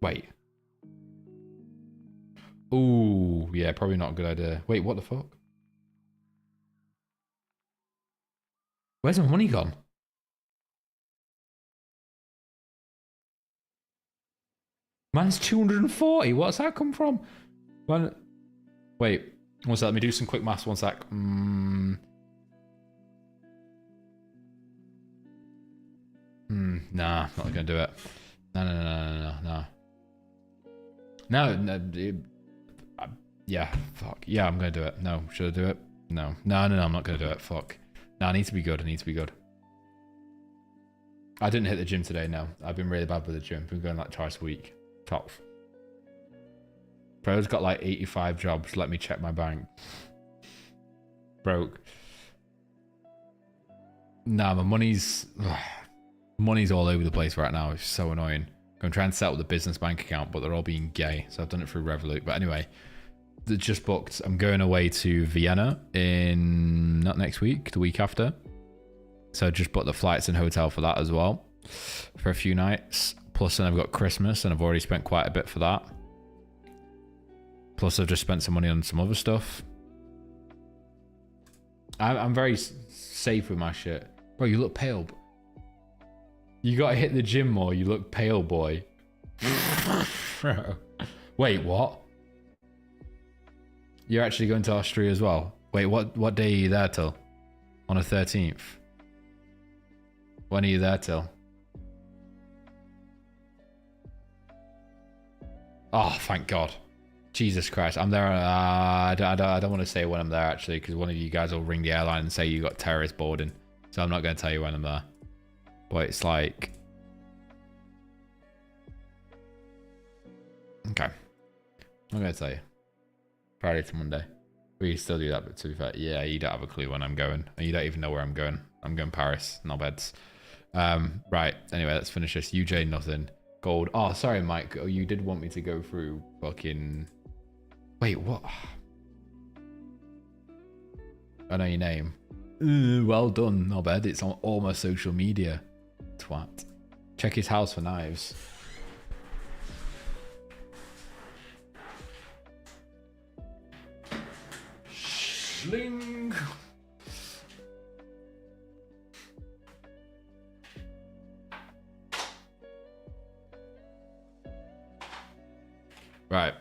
Wait. Ooh, yeah, probably not a good idea. Wait, what the fuck? Where's my money gone? Mine's 240. What's that come from? Wait, one sec. Let me do some quick maths. One sec. Nah, not gonna do it. No. Yeah, fuck. Yeah, I'm gonna do it. No, should I do it? No, I'm not gonna do it. Fuck. No, I need to be good. I didn't hit the gym today, no. I've been really bad with the gym. I've been going like twice a week. Tops. Bro's got like 85 jobs. Let me check my bank. Broke. Nah, my money's all over the place right now. It's so annoying. I'm trying to set up the business bank account, but they're all being gay. So I've done it through Revolut. But anyway, just booked. I'm going away to Vienna in not next week, the week after. So just booked the flights and hotel for that as well, for a few nights. Plus then I've got Christmas and I've already spent quite a bit for that. Plus I've just spent some money on some other stuff. I'm very safe with my shit. Bro, you look pale. You gotta hit the gym more. You look pale, boy. Wait, what? You're actually going to Austria as well? Wait, what day are you there till? On the 13th? When are you there till? Oh, thank God. Jesus Christ. I'm there. I don't want to say when I'm there, actually, because one of you guys will ring the airline and say you got terrorist boarding. So I'm not going to tell you when I'm there. But it's like... Okay. I'm going to tell you. Friday to Monday. We still do that, but to be fair, yeah, you don't have a clue when I'm going. And you don't even know where I'm going. I'm going Paris, not beds. Right, anyway, let's finish this. UJ, nothing. Gold. Oh, sorry, Mike. Oh, you did want me to go through fucking... Wait, what? I know your name. Well done, not bad. It's on all my social media. Twat. Check his house for knives. Schling. Right.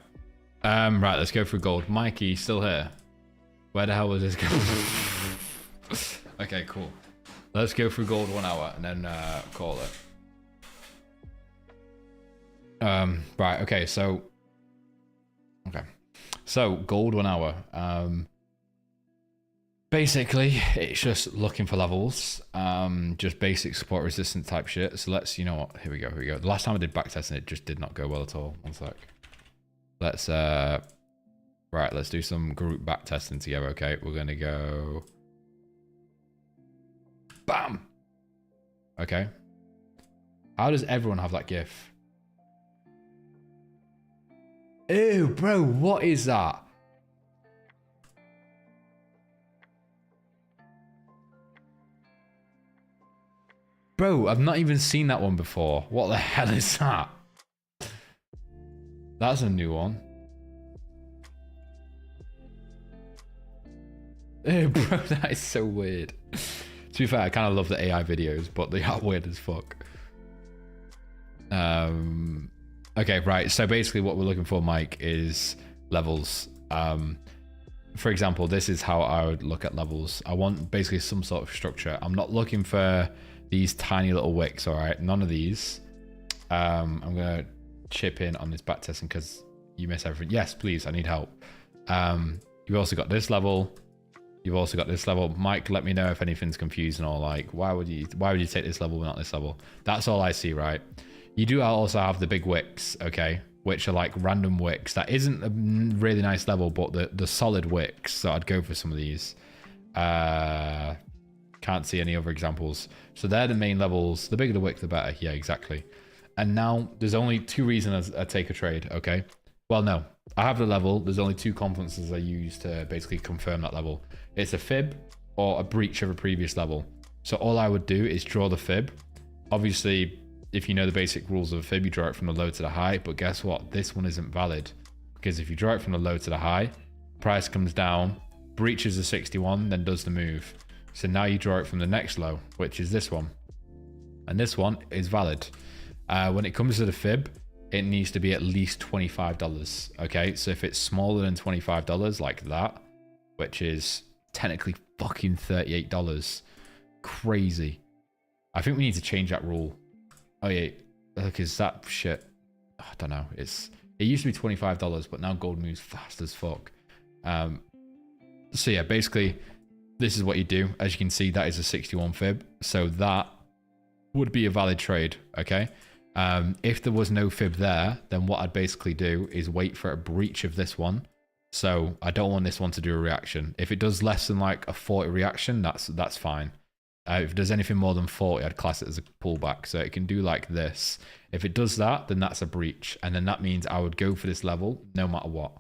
Right, let's go through gold. Mikey, still here? Where the hell was this going? Okay, cool. Let's go through gold 1 hour and then call it. Right, okay, so... Okay. So, gold 1 hour. Basically, it's just looking for levels. Just basic support resistance type shit. So let's, you know what? Here we go. The last time I did backtesting, it just did not go well at all. One sec. Let's, right, let's do some group backtesting together, okay? We're going to go... Bam! Okay. How does everyone have that GIF? Ew, bro, what is that? Bro, I've not even seen that one before. What the hell is that? That's a new one. Ew, bro, that is so weird. To be fair, I kind of love the AI videos, but they are weird as fuck. Okay, right. So basically what we're looking for, Mike, is levels. For example, this is how I would look at levels. I want basically some sort of structure. I'm not looking for these tiny little wicks, all right? None of these. I'm going to chip in on this backtesting because you miss everything. Yes, please, I need help. You've also got this level. You've also got this level. Mike, let me know if anything's confusing or like, why would you take this level but not this level? That's all I see, right? You do also have the big wicks, okay? Which are like random wicks. That isn't a really nice level, but the solid wicks. So I'd go for some of these. Can't see any other examples. So they're the main levels. The bigger the wick, the better. Yeah, exactly. And now there's only two reasons I take a trade, okay? Well, no. I have the level. There's only two confidences I use to basically confirm that level. It's a fib or a breach of a previous level. So all I would do is draw the fib. Obviously, if you know the basic rules of a fib, you draw it from the low to the high. But guess what? This one isn't valid, because if you draw it from the low to the high, price comes down, breaches the 61, then does the move. So now you draw it from the next low, which is this one. And this one is valid. When it comes to the fib, it needs to be at least $25. Okay, so if it's smaller than $25 like that, which is technically fucking $38, crazy. I think we need to change that rule. Oh yeah, because that shit, I don't know. It used to be $25, but now gold moves fast as fuck. So yeah, basically, this is what you do. As you can see, that is a 61 fib. So that would be a valid trade, okay? If there was no fib there, then what I'd basically do is wait for a breach of this one. So I don't want this one to do a reaction. If it does less than like a 40 reaction, that's fine. If it does anything more than 40, I'd class it as a pullback. So it can do like this. If it does that, then that's a breach. And then that means I would go for this level no matter what.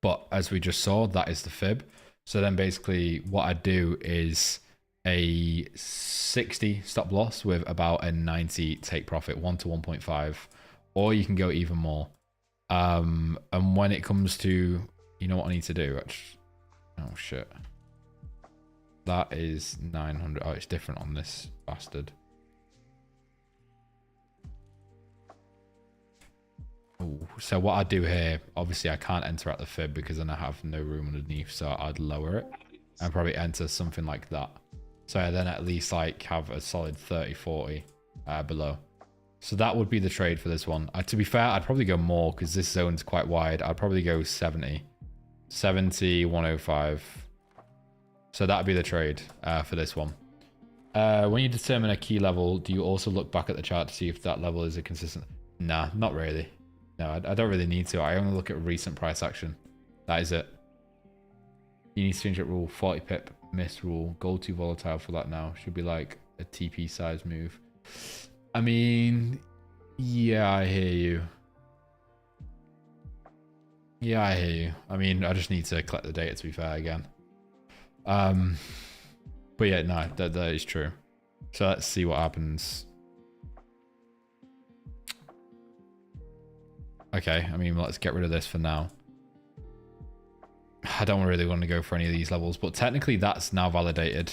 But as we just saw, that is the fib. So then basically what I'd do is a 60 stop loss with about a 90 take profit, 1 to 1.5. Or you can go even more. And when it comes to, you know what I need to do? Oh shit. That is 900. Oh, it's different on this bastard. Ooh, so what I do here, obviously I can't enter at the fib because then I have no room underneath, so I'd lower it and probably enter something like that. So I then at least like have a solid 30, 40 below. So that would be the trade for this one. To be fair, I'd probably go more because this zone's quite wide. I'd probably go 70, 105. So that'd be the trade for this one. When you determine a key level, do you also look back at the chart to see if that level is a consistent? Nah, not really. No, I don't really need to. I only look at recent price action. That is it. You need to change that rule. 40 pip, miss rule. Gold too volatile for that now. Should be like a TP size move. I mean, yeah, I hear you. Yeah, I hear you. I mean, I just need to collect the data to be fair again. But yeah, no, that is true. So let's see what happens. Okay, I mean, let's get rid of this for now. I don't really want to go for any of these levels, but technically that's now validated.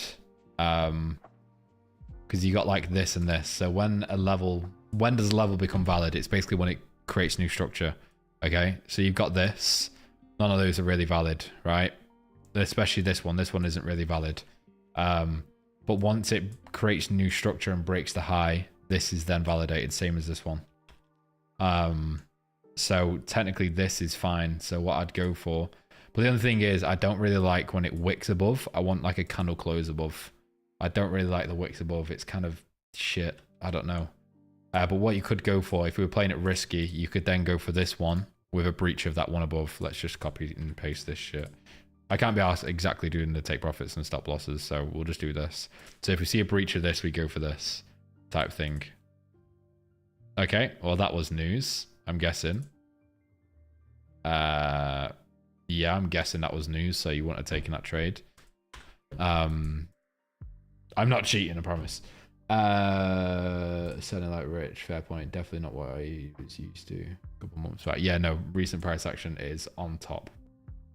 Because you got like this and this. So when does a level become valid? It's basically when it creates new structure. Okay, so you've got this. None of those are really valid, right? Especially this one. This one isn't really valid. But once it creates new structure and breaks the high, this is then validated, same as this one. So technically this is fine. So what I'd go for. But the other thing is I don't really like when it wicks above. I want like a candle close above. I don't really like the wicks above. It's kind of shit. I don't know. But what you could go for, if we were playing it risky, you could then go for this one with a breach of that one above. Let's just copy and paste this shit. I can't be asked exactly doing the take profits and stop losses, so we'll just do this. So if we see a breach of this, we go for this type thing. Okay, well that was news, I'm guessing. Yeah, I'm guessing that was news, so you wouldn't have taken that trade. I'm not cheating, I promise. Selling like rich, fair point. Definitely not what I was used to a couple months back. Yeah, no, recent price action is on top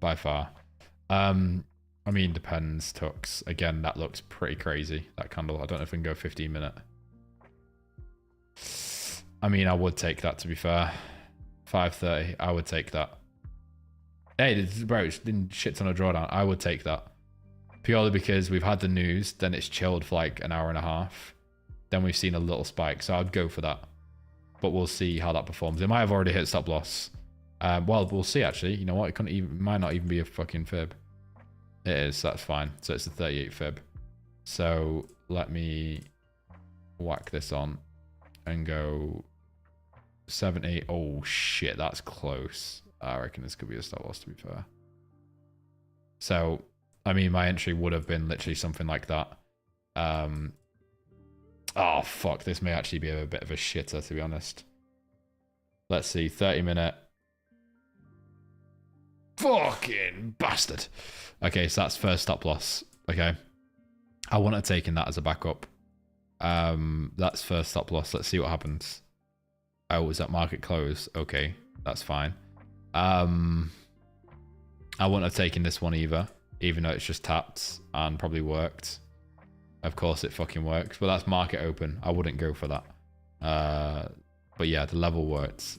by far. I mean, depends, Tux. Again, that looks pretty crazy, that candle. I don't know if we can go 15 minute. I mean, I would take that, to be fair. 530, I would take that. Hey, bro, it's been shit ton of drawdown. I would take that. Purely because we've had the news, then it's chilled for like an hour and a half. Then we've seen a little spike, so I'd go for that. But we'll see how that performs. It might have already hit stop loss. Well, we'll see actually. You know what? It might not even be a fucking fib. It is, that's fine. So it's a 38 fib. So let me whack this on and go 70. Oh shit, that's close. I reckon this could be a stop loss, to be fair. So, I mean, my entry would have been literally something like that. Oh fuck, this may actually be a bit of a shitter, to be honest. Let's see, 30 minute. Fucking bastard. Okay, so that's first stop loss. Okay. I wouldn't have taken that as a backup. That's first stop loss. Let's see what happens. Oh, is that market close? Okay, that's fine. I wouldn't have taken this one either, even though it's just tapped and probably worked. Of course it fucking works, but that's market open. I wouldn't go for that. But yeah, the level works.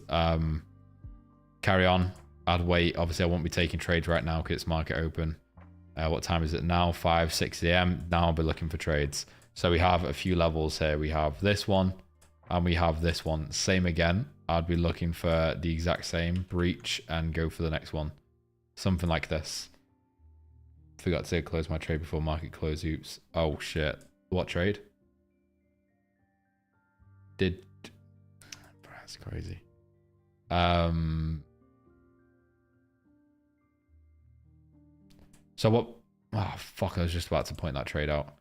Carry on. I'd wait. Obviously, I won't be taking trades right now because it's market open. What time is it now? 6 a.m. Now I'll be looking for trades. So we have a few levels here. We have this one and we have this one. Same again. I'd be looking for the exact same breach and go for the next one. Something like this. Forgot to close my trade before market close. Oops. Oh shit. What trade? That's crazy. So what? Oh fuck! I was just about to point that trade out.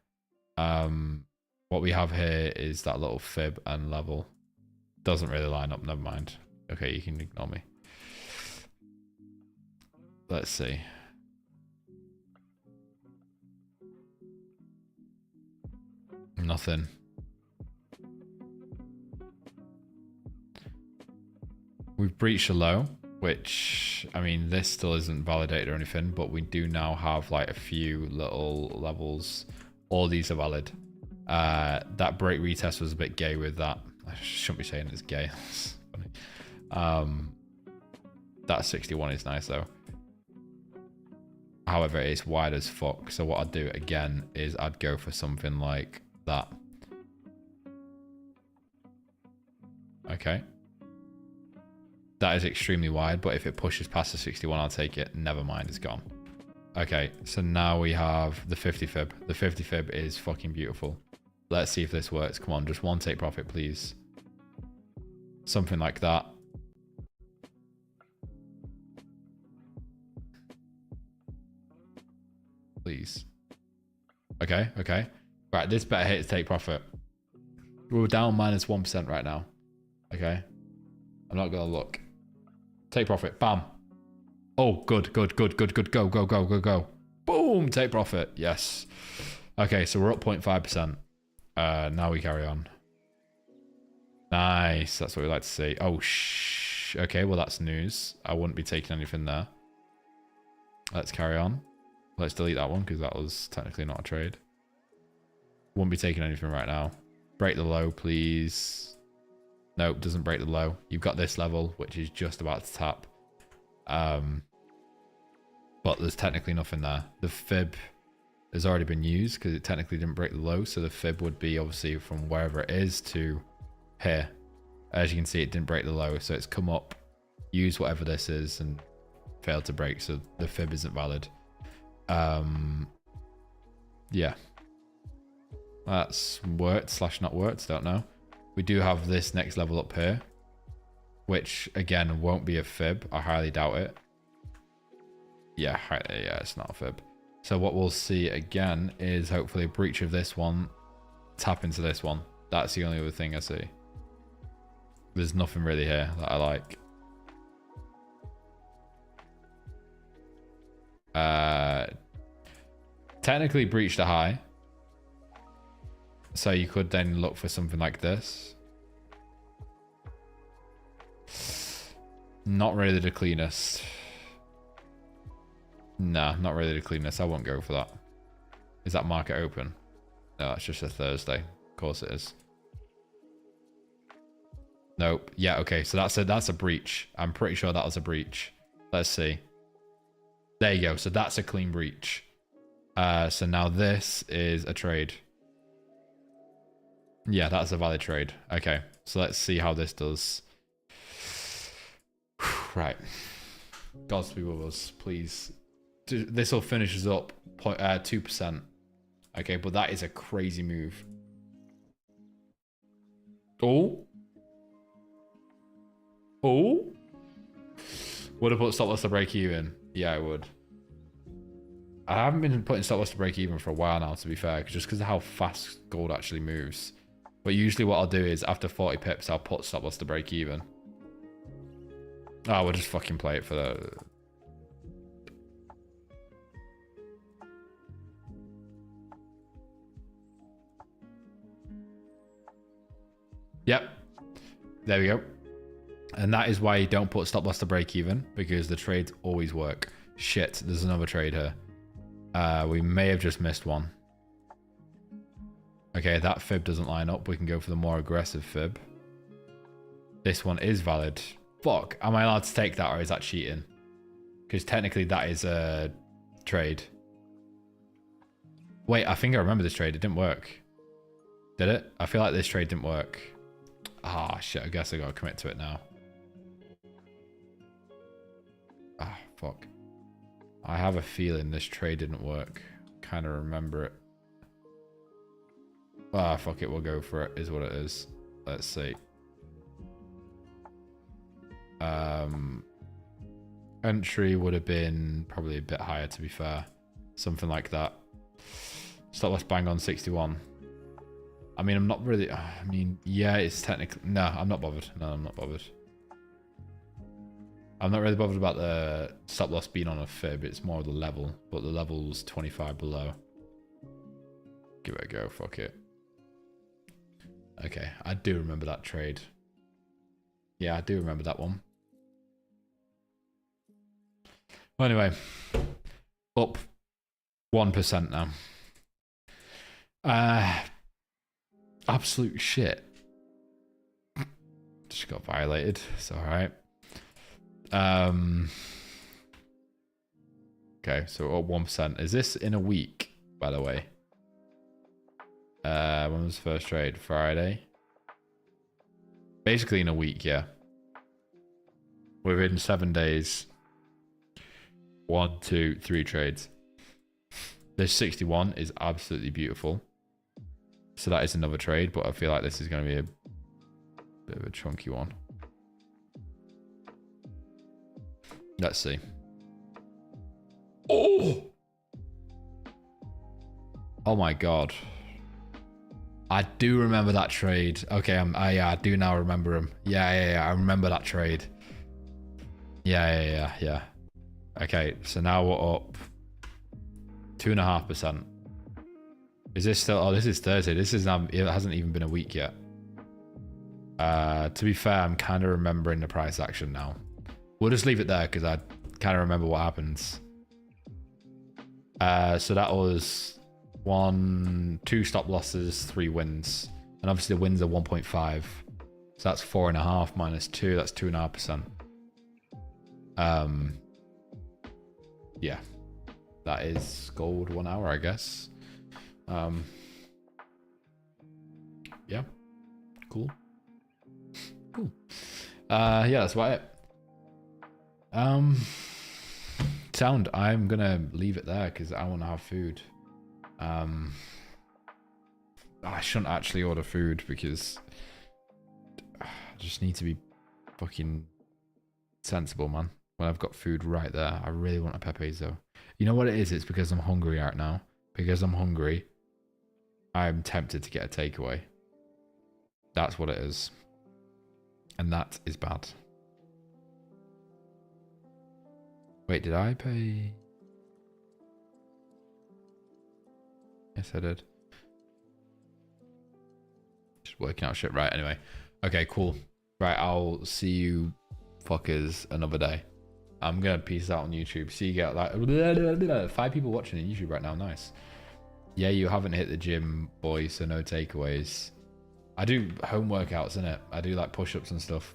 What we have here is that little fib and level. Doesn't really line up. Never mind. Okay, you can ignore me. Let's see. Nothing. We've breached a low, which, I mean, this still isn't validated or anything, but we do now have like a few little levels. All these are valid. That break retest was a bit gay with that. I shouldn't be saying it's gay. That's funny. That 61 is nice though. However, it's wide as fuck. So what I'd do again is I'd go for something like that. Okay. That is extremely wide, but if it pushes past the 61, I'll take it. Never mind, it's gone. Okay, so now we have the 50 fib. The 50 fib is fucking beautiful. Let's see if this works. Come on, just one take profit, please. Something like that. Please. Okay, okay. Right, this better hit to take profit. We're down minus 1% right now. Okay. I'm not going to look. Take profit. Bam. Oh, good, good, good, good, good. Go, go, go, go, go. Boom. Take profit. Yes. Okay, so we're up 0.5%. Now we carry on. Nice. That's what we like to see. Oh, shh. Okay, well, that's news. I wouldn't be taking anything there. Let's carry on. Let's delete that one because that was technically not a trade. Wouldn't be taking anything right now. Break the low, please. Nope, doesn't break the low. You've got this level, which is just about to tap. But there's technically nothing there. The fib has already been used because it technically didn't break the low. So the fib would be obviously from wherever it is to here. As you can see, it didn't break the low. So it's come up, used whatever this is and failed to break. So the fib isn't valid. Yeah. That's worked / not worked. Don't know. We do have this next level up here, which again won't be a fib. I highly doubt it. Yeah, it's not a fib. So what we'll see again is hopefully a breach of this one, tap into this one. That's the only other thing I see. There's nothing really here that I like. Technically breached a high. So you could then look for something like this. Not really the cleanest. Nah, not really the cleanest. I won't go for that. Is that market open? No, that's just a Thursday. Of course it is. Nope. Yeah, okay. So that's a breach. I'm pretty sure that was a breach. Let's see. There you go. So that's a clean breach. So now this is a trade. Yeah, that's a valid trade. Okay, so let's see how this does. Right. Gods be with us, please. This will finish us up 2%. Okay, but that is a crazy move. Oh. Oh. Would have put stop loss to break even. Yeah, I would. I haven't been putting stop loss to break even for a while now, to be fair, just because of how fast gold actually moves. But usually what I'll do is after 40 pips, I'll put stop loss to break even. Oh, we'll just fucking play it for the... There we go. And that is why you don't put stop loss to break even, because the trades always work. Shit, there's another trade here. We may have just missed one. Okay, that fib doesn't line up. We can go for the more aggressive fib. This one is valid. Fuck, am I allowed to take that, or is that cheating? Because technically that is a trade. Wait, I think I remember this trade. It didn't work. Did it? I feel like this trade didn't work. Ah, shit, I guess I gotta commit to it now. Ah, fuck. I have a feeling this trade didn't work. Kind of remember it. Ah, fuck it, we'll go for it, is what it is. Let's see. Entry would have been probably a bit higher, to be fair. Something like that. Stop loss bang on 61. I mean, I'm not really... I mean, yeah, it's technically... No, I'm not bothered. No, I'm not bothered. I'm not really bothered about the stop loss being on a fib. It's more the level. But the level's 25 below. Give it a go. Fuck it. Okay, I do remember that trade. Yeah, I do remember that one. Well, anyway. Up 1% now. Absolute shit. Just got violated. It's alright. Okay, so up 1%. Is this in a week, by the way? When was the first trade? Friday? Basically in a week, yeah. Within 7 days. 1, 2, 3 trades. This 61 is absolutely beautiful. So that is another trade, but I feel like this is going to be a bit of a chunky one. Let's see. Oh! Oh my god. I do remember that trade. Okay, I do now remember him. Yeah, I remember that trade. Yeah. Okay, so now we're up 2.5%. Is this still... Oh, this is Thursday. This is it hasn't even been a week yet. To be fair, I'm kind of remembering the price action now. We'll just leave it there because I kind of remember what happens. So that was 2 stop losses, 3 wins. And obviously the wins are 1.5. So that's 4.5 minus 2. That's 2.5%. Yeah. That is gold 1 hour, I guess. Yeah. Cool. Yeah, that's about it. Sound. I'm gonna leave it there because I want to have food. I shouldn't actually order food because I just need to be fucking sensible, man. When I've got food right there, I really want a Pepe's though. You know what it is? It's because I'm hungry right now. Because I'm hungry, I'm tempted to get a takeaway. That's what it is. And that is bad. Wait, did I pay? Yes, I did. Just working out shit. Right, anyway. Okay, cool. Right, I'll see you fuckers another day. I'm gonna peace out on YouTube. See you get like 5 people watching on YouTube right now. Nice. Yeah, you haven't hit the gym, boys, so no takeaways. I do home workouts, innit? I do like push-ups and stuff.